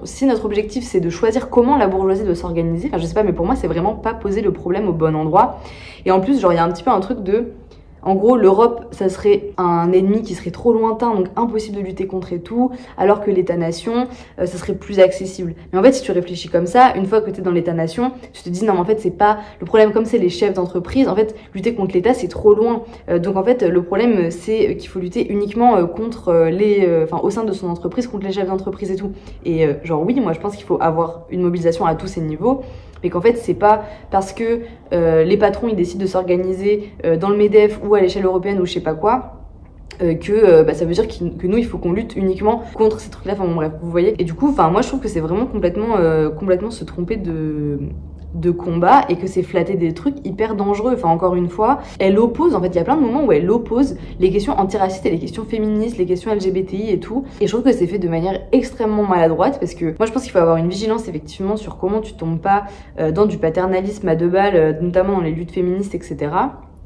si notre objectif c'est de choisir comment la bourgeoisie doit s'organiser, enfin je sais pas, mais pour moi c'est vraiment pas poser le problème au bon endroit. Et en plus, genre il y a un petit peu un truc de... En gros, l'Europe, ça serait un ennemi qui serait trop lointain, donc impossible de lutter contre et tout, alors que l'État-nation, ça serait plus accessible. Mais en fait, si tu réfléchis comme ça, une fois que tu es dans l'État-nation, tu te dis non, mais en fait, c'est pas le problème comme c'est les chefs d'entreprise. En fait, lutter contre l'État, c'est trop loin. Donc en fait, le problème, c'est qu'il faut lutter uniquement contre au sein de son entreprise, contre les chefs d'entreprise et tout. Et genre oui, moi je pense qu'il faut avoir une mobilisation à tous ces niveaux. Mais qu'en fait, c'est pas parce que les patrons ils décident de s'organiser dans le MEDEF ou à l'échelle européenne ou je sais pas quoi, ça veut dire que nous il faut qu'on lutte uniquement contre ces trucs là, enfin bon bref vous voyez, et du coup moi je trouve que c'est vraiment complètement se tromper de combat et que c'est flatter des trucs hyper dangereux. Enfin encore une fois, elle oppose, en fait il y a plein de moments où elle oppose les questions antiracistes et les questions féministes, les questions LGBTI et tout, et je trouve que c'est fait de manière extrêmement maladroite, parce que moi je pense qu'il faut avoir une vigilance effectivement sur comment tu tombes pas dans du paternalisme à deux balles, notamment dans les luttes féministes, etc.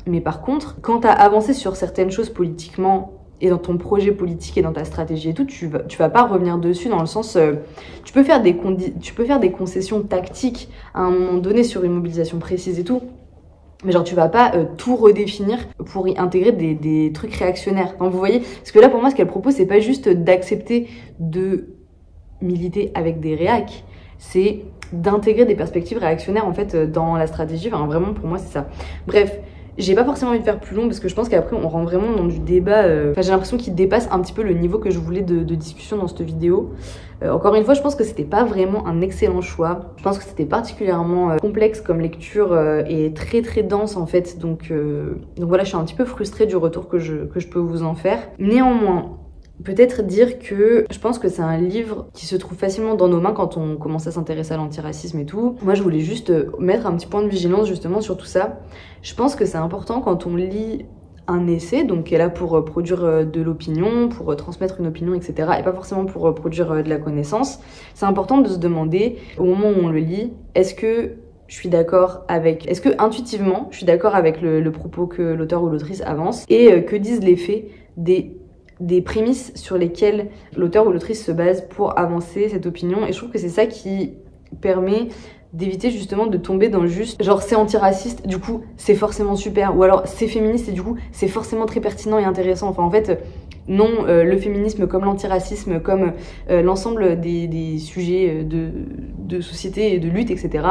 Mais par contre, quand t'as avancé sur certaines choses politiquement et dans ton projet politique et dans ta stratégie et tout, tu vas pas revenir dessus, dans le sens tu peux faire des concessions tactiques à un moment donné sur une mobilisation précise et tout, mais genre tu vas pas tout redéfinir pour y intégrer des trucs réactionnaires. Donc vous voyez, parce que là pour moi ce qu'elle propose c'est pas juste d'accepter de militer avec des réacs, c'est d'intégrer des perspectives réactionnaires en fait dans la stratégie. Enfin vraiment pour moi c'est ça. Bref, j'ai pas forcément envie de faire plus long parce que je pense qu'après on rentre vraiment dans du débat, j'ai l'impression qu'il dépasse un petit peu le niveau que je voulais de discussion dans cette vidéo. Encore une fois, je pense que c'était pas vraiment un excellent choix. Je pense que c'était particulièrement complexe comme lecture et très très dense en fait. Donc voilà, je suis un petit peu frustrée du retour que je peux vous en faire. Néanmoins, peut-être dire que je pense que c'est un livre qui se trouve facilement dans nos mains quand on commence à s'intéresser à l'antiracisme et tout. Moi je voulais juste mettre un petit point de vigilance justement sur tout ça. Je pense que c'est important quand on lit un essai, donc qui est là pour produire de l'opinion, pour transmettre une opinion, etc. et pas forcément pour produire de la connaissance. C'est important de se demander au moment où on le lit, est-ce que intuitivement je suis d'accord avec le propos que l'auteur ou l'autrice avance, et que disent les faits des prémices sur lesquelles l'auteur ou l'autrice se base pour avancer cette opinion. Et je trouve que c'est ça qui permet d'éviter justement de tomber dans juste genre c'est antiraciste, du coup c'est forcément super, ou alors c'est féministe et du coup c'est forcément très pertinent et intéressant. Enfin en fait non, le féminisme comme l'antiracisme, comme l'ensemble des sujets de société et de lutte, etc.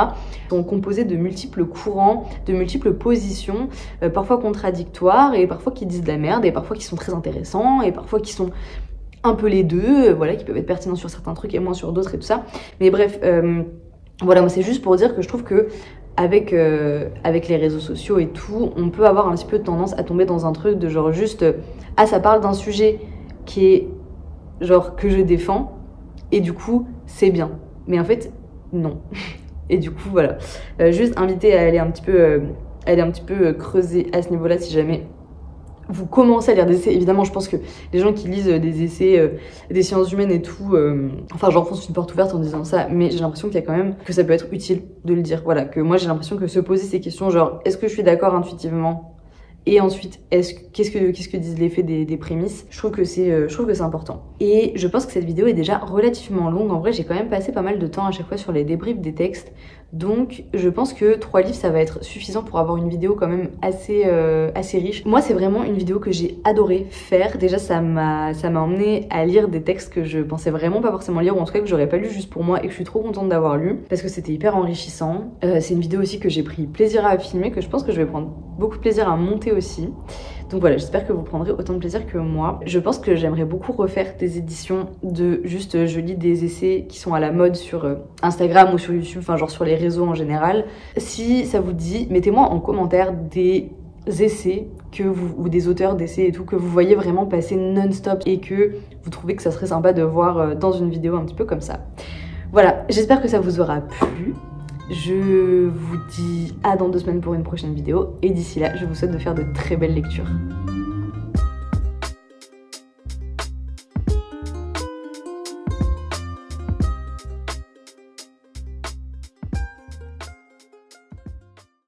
sont composés de multiples courants, de multiples positions, parfois contradictoires et parfois qui disent de la merde et parfois qui sont très intéressants et parfois qui sont un peu les deux, voilà, qui peuvent être pertinents sur certains trucs et moins sur d'autres et tout ça. Mais bref, voilà, moi c'est juste pour dire que je trouve que avec les réseaux sociaux et tout, on peut avoir un petit peu tendance à tomber dans un truc de genre juste ça parle d'un sujet qui est genre que je défends et du coup c'est bien, mais en fait non. Et du coup voilà, juste inviter à aller un petit peu creuser à ce niveau-là si jamais vous commencez à lire des essais. Évidemment je pense que les gens qui lisent des essais des sciences humaines et tout, enfin j'enfonce une porte ouverte en disant ça, mais j'ai l'impression qu'il y a quand même que ça peut être utile de le dire. Voilà, que moi j'ai l'impression que se poser ces questions genre est-ce que je suis d'accord intuitivement, et ensuite qu'est-ce que disent les faits des prémices, je trouve que c'est important. Et je pense que cette vidéo est déjà relativement longue. En vrai j'ai quand même passé pas mal de temps à chaque fois sur les débriefs des textes, donc je pense que 3 livres ça va être suffisant pour avoir une vidéo quand même assez riche. Moi c'est vraiment une vidéo que j'ai adoré faire. Déjà ça m'a emmené à lire des textes que je pensais vraiment pas forcément lire, ou en tout cas que j'aurais pas lu juste pour moi, et que je suis trop contente d'avoir lu parce que c'était hyper enrichissant. C'est une vidéo aussi que j'ai pris plaisir à filmer, que je pense que je vais prendre beaucoup de plaisir à monter aussi. Donc voilà, j'espère que vous prendrez autant de plaisir que moi. Je pense que j'aimerais beaucoup refaire des éditions de juste je lis des essais qui sont à la mode sur Instagram ou sur YouTube, enfin genre sur les réseaux en général. Si ça vous dit, mettez-moi en commentaire des essais ou des auteurs d'essais et tout que vous voyez vraiment passer non-stop et que vous trouvez que ça serait sympa de voir dans une vidéo un petit peu comme ça. Voilà, j'espère que ça vous aura plu. Je vous dis à dans 2 semaines pour une prochaine vidéo, et d'ici là, je vous souhaite de faire de très belles lectures.